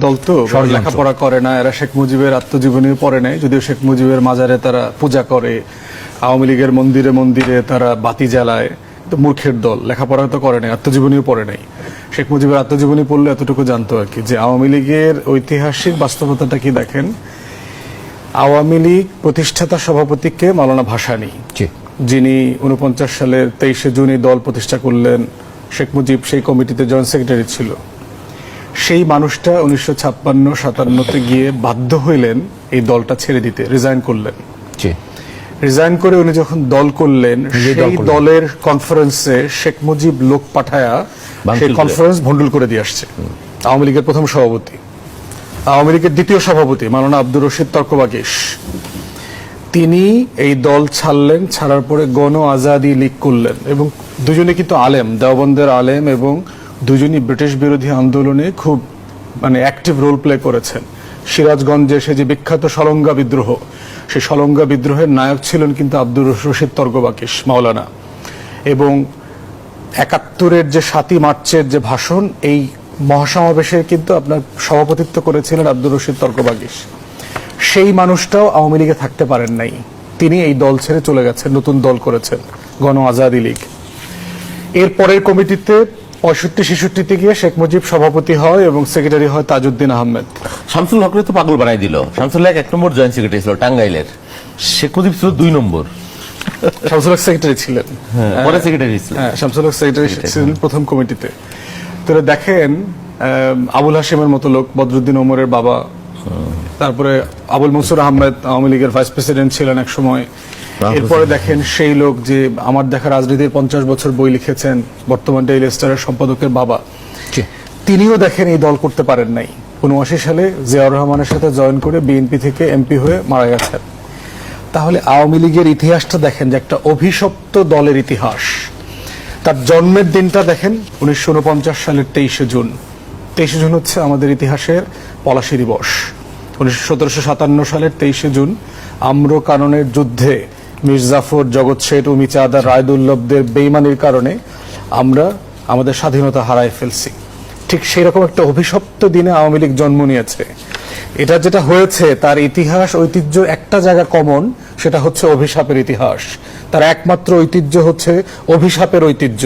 দল তো লেখাপড়া করে না, এরা শেখ মুজিবের আত্মজীবনীও পড়ে নাই, যদিও শেখ মুজিবের মাজারে তারা পূজা করে, আওয়ামী লীগের মন্দিরে মন্দিরে তারা বাতি জ্বালায়। তো মূর্খের দল, লেখাপড়া তো করে নাই, আত্মজীবনীও পড়ে নাই। শেখ মুজিবের আত্মজীবনী পড়লে এতটুকু জানতো আর কি, যে আওয়ামী লীগের ঐতিহাসিক বাস্তবতাটা কি দেখেন। আওয়ামী লীগ প্রতিষ্ঠাতা সভাপতিকে মাওলানা ভাসানী, যিনি 49 সালের 23 জুন দল প্রতিষ্ঠা করলেন, শেখ মুজিব সেই কমিটিতে জয়েন্ট সেক্রেটারি ছিল। সেই মানুষটা 1956-57 গিয়ে বাধ্য হইলেন এই দলটা ছেড়ে দিতে, রিজাইন করলেন। রিজাইন করে উনি যখন দল করলেন, সেই দলের কনফারেন্সে শেখ মুজিব লোক পাঠায়া সেই কনফারেন্স ভন্ডুল করে দিয়ে আসছে। আওয়ামী লীগের প্রথম সভাপতি, আওয়ামী লীগের দ্বিতীয় সভাপতি মাওলানা আব্দুর রশিদ তর্কবাগীশ, তিনি এই দল ছাড়লেন। ছাড়ার পরে গণ আজাদি লীগ করলেন, এবং দুজনে কিন্তু আলেম, দেওবন্দের আলেম, এবং দুজনই ব্রিটিশ বিরোধী আন্দোলনে খুব অ্যাক্টিভ রোল প্লে করেছেন। সিরাজগঞ্জে সে যে বিখ্যাত সলঙ্গা বিদ্রোহ, সেই সলঙ্গা বিদ্রোহের নায়ক ছিলেন কিন্তু আব্দুর রশিদ তর্কবাগীশ মাওলানা। এবং 71-এর যে 7ই মার্চের যে ভাষণ, এই মহাসমাবেশে কিন্তু আপনার সভাপতিত্ব করেছিলেন আব্দুর রশিদ তর্কবাগীশ। সেই মানুষটাও আওয়ামী লীগে থাকতে পারেন নাই, তিনি এই দল ছেড়ে চলে গেছেন, নতুন দল করেছেন গণ আজাদি লীগ। এর পরের কমিটিতে 65-66 গিয়ে শেখ মুজিব সভাপতি হয় এবং সেক্রেটারি হয় তাজউদ্দিন আহমেদ। শামসুল হকরে তো পাগল বানাই দিল। শামসুল হক 1 নম্বর জয়েন্ট সেক্রেটারি ছিল টাঙ্গাইলের, শেখ মুজিব ছিল 2 নম্বর। শামসুল হক সেক্রেটারি ছিলেন, পরে সেক্রেটারি ছিলেন। শামসুল হক সেক্রেটারি ছিলেন প্রথম কমিটিতে। তো দেখেন, আবুল হাশিমের মতো লোক, বদরুদ্দিন ওমরের বাবা, তারপরে আবুল মনসুর আহমেদ আওয়ামী লীগের ভাইস প্রেসিডেন্ট ছিলেন এক সময়। এরপরে দেখেন সেই লোক যে আমার দেখা রাজনীতির 50 বছর বই লিখেছেন, বর্তমান ডেইলি স্টারের সম্পাদকের বাবা, তিনিও দেখেন এই দল করতে পারেন নাই। 79 সালে জিয়াউর রহমানের সাথে জয়েন করে বিএনপি থেকে এমপি হয়ে মারা গেছেন। তাহলে আওয়ামী লীগের ইতিহাসটা দেখেন, যে একটা অভিশপ্ত দলের ইতিহাস। তার জন্মের দিনটা দেখেন 1949 সালের 23 জুন। 23 জুন হচ্ছে আমাদের ইতিহাসের পলাশী দিবস। 1757 সালের 23 জুন আম্র কাননের যুদ্ধে মির্জাফর, জগৎ শেঠ, উমি চাঁদা, রায়দুল্লভদের বেইমানির কারণে আমরা আমাদের স্বাধীনতা হারাই ফেলছি। ঠিক সেই রকম একটা অভিশপ্ত দিনে আওয়ামী লীগ জন্ম নিয়েছে। এটা যেটা হয়েছে, তার ইতিহাস ঐতিহ্য একটা জায়গা কমন, সেটা হচ্ছে অভিশাপের ইতিহাস। তার একমাত্র ঐতিহ্য হচ্ছে অভিশাপের ঐতিহ্য।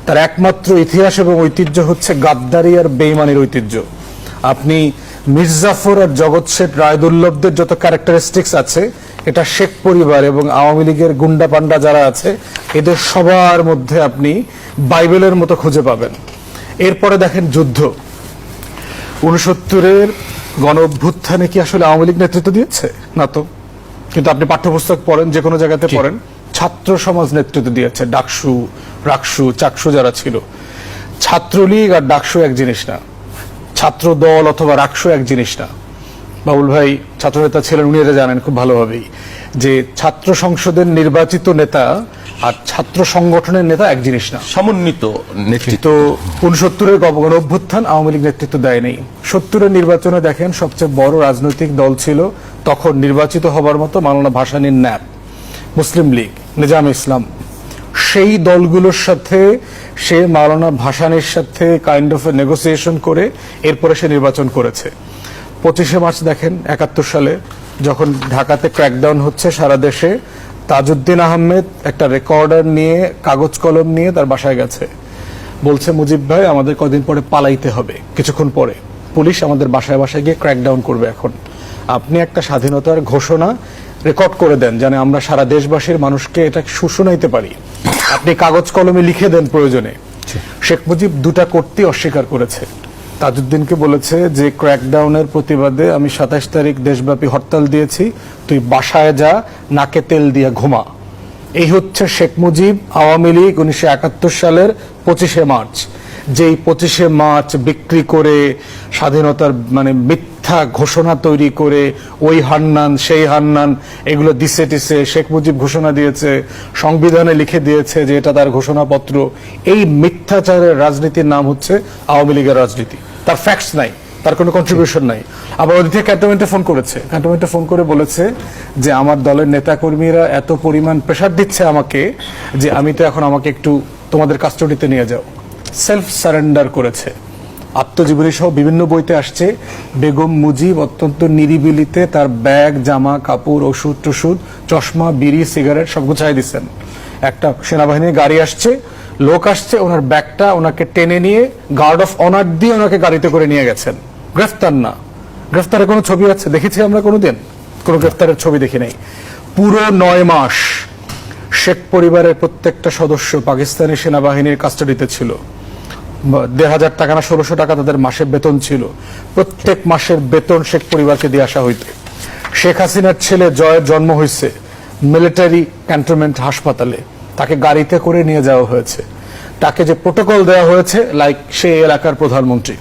তার একমাত্র ইতিহাস এবং ঐতিহ্য হচ্ছে গাদ্দারি আর বেইমানির ঐতিহ্য। আপনি মির্জাফর আর জগৎ শেঠ, রায়দুল্লভদের যত ক্যারেক্টারিস্টিক্স আছে, এটা শেখ পরিবার এবং আওয়ামী লীগের গুন্ডা পান্ডা যারা আছে, এদের সবার মধ্যে আপনি বাইবেলের মতো খুঁজে পাবেন। এরপরে দেখেন যুদ্ধ। 69-এর গণ অভ্যুত্থানে কি আসলে আওয়ামী লীগ নেতৃত্ব দিয়েছে? না তো। কিন্তু আপনি পাঠ্যপুস্তক পড়েন, যে কোনো জায়গাতে পড়েন, ছাত্র সমাজ নেতৃত্ব দিয়েছে। ডাকসু, রাকসু, চাকসু যারা ছিল। ছাত্রলীগ আর ডাকসু এক জিনিস না, ছাত্র দল অথবা রাকসু এক জিনিস না। বাবুল ভাই ছাত্রনেতা ছিলেন, উনি এটা জানেন খুব ভালোভাবেই, যে ছাত্র সংসদের নির্বাচিত নেতা আর ছাত্র সংগঠনের নেতা এক জিনিস না, সমন্বিত নেতৃত্ব। 69-এর গণ অভ্যুত্থান আওয়ামী লীগ নেতৃত্ব দেয় নাই। 70-এর নির্বাচনে দেখেন সবচেয়ে বড় রাজনৈতিক দল ছিল তখন নির্বাচিত হবার মতো মাওলানা ভাসানীর ন্যাপ, মুসলিম লীগ, নিজাম ইসলাম। সেই দলগুলোর সাথে সে মাওলানা ভাসানীর সাথে কাইন্ড অফ নেগোসিয়েশন করে এরপরে সে নির্বাচন করেছে। 25 মার্চ দেখেন 71 সালে যখন ঢাকাতে ক্র্যাকডাউন হচ্ছে সারা দেশে, তাজউদ্দিন আহমেদ একটা রেকর্ডার নিয়ে, কাগজ কলম নিয়ে তার বাসায় গেছে, বলছে মুজিব ভাই আমাদের কদিন পরে পালাইতে হবে, কিছুক্ষণ পরে পুলিশ আমাদের বাসায় বাসায় গিয়ে ক্র্যাকডাউন করবে। এখন আপনি একটা স্বাধীনতার ঘোষণা রেকর্ড করে দেন, যেন আমরা সারা দেশবাসীর মানুষকে এটা শোনাইতে পারি। আপনি কাগজ কলমে লিখে দেন প্রয়োজনে। শেখ মুজিব দুটা করতে অস্বীকার করেছে। তাজউদ্দিনকে বলেছে যে ক্র্যাকডাউনের প্রতিবাদে আমি 27 তারিখ দেশব্যাপী হরতাল দিয়েছি, তুই বাসায় যা, নাকে তেল দিয়ে ঘুমা। এই হচ্ছে শেখ মুজিব, আওয়ামী লীগ 1971 সালের 25 মার্চ। যেই 25 মার্চ বিক্রি করে, স্বাধীনতার মিথ্যা ঘোষণা তৈরি করে, ওই হান্নান সেই হান্নান এগুলো দিছে টিসে শেখ মুজিব ঘোষণা দিয়েছে, সংবিধানে লিখে দিয়েছে যে এটা তার ঘোষণাপত্র। এই মিথ্যাচারের রাজনীতির নাম হচ্ছে আওয়ামী লীগের রাজনীতি। তার ফ্যাক্টস নাই, তার কোনো কন্ট্রিবিউশন নাই। আবার ওদিকে ক্যান্টনমেন্টে ফোন করেছে, ক্যান্টনমেন্টে ফোন করে বলেছে যে আমার দলের নেতাকর্মীরা এত পরিমাণ প্রেশার দিচ্ছে আমাকে, যে আমি তো এখন আমাকে একটু তোমাদের কাস্টডিতে নিয়ে যাও। সেলফ সারেন্ডার করেছে। আত্মজীবনী সহ বিভিন্ন বইতে আসছে বেগম মুজিব অত্যন্ত নিরিবিলিতে তার ব্যাগ, জামা কাপড়, ওষুধ টষুধ, চশমা, বিড়ি, সিগারেট সব গুছাই দিচ্ছেন। একটা সেনাবাহিনীর গাড়ি আসছে, লোক আসছে, ওনার ব্যাগটা ওনাকে টেনে নিয়ে গার্ড অফ অনার দিয়ে ওনাকে গাড়িতে করে নিয়ে গেছেন। গ্রেফতার না। গ্রেফতারের কোনো ছবি আছে দেখেছি আমরা কোনোদিন? কোনো গ্রেফতারের ছবি দেখি নাই। পুরো 9 মাস শেখ পরিবারের প্রত্যেকটা সদস্য পাকিস্তানি সেনাবাহিনীর কাস্টাডিতে ছিল। 1,500 টাকা না 1,600 টাকা তাদের মাসের বেতন ছিল। প্রত্যেক মাসের বেতন শেখ পরিবারকে দিয়ে আসা হইতো। শেখ হাসিনার ছেলে জয়ের জন্ম হয়েছে মিলিটারি ক্যান্টনমেন্ট হাসপাতালে, তাকে গাড়িতে করে নিয়ে যাওয়া হয়েছে। তাকে যে প্রোটোকল দেওয়া হয়েছে লাইক সে এলাকার প্রধানমন্ত্রী।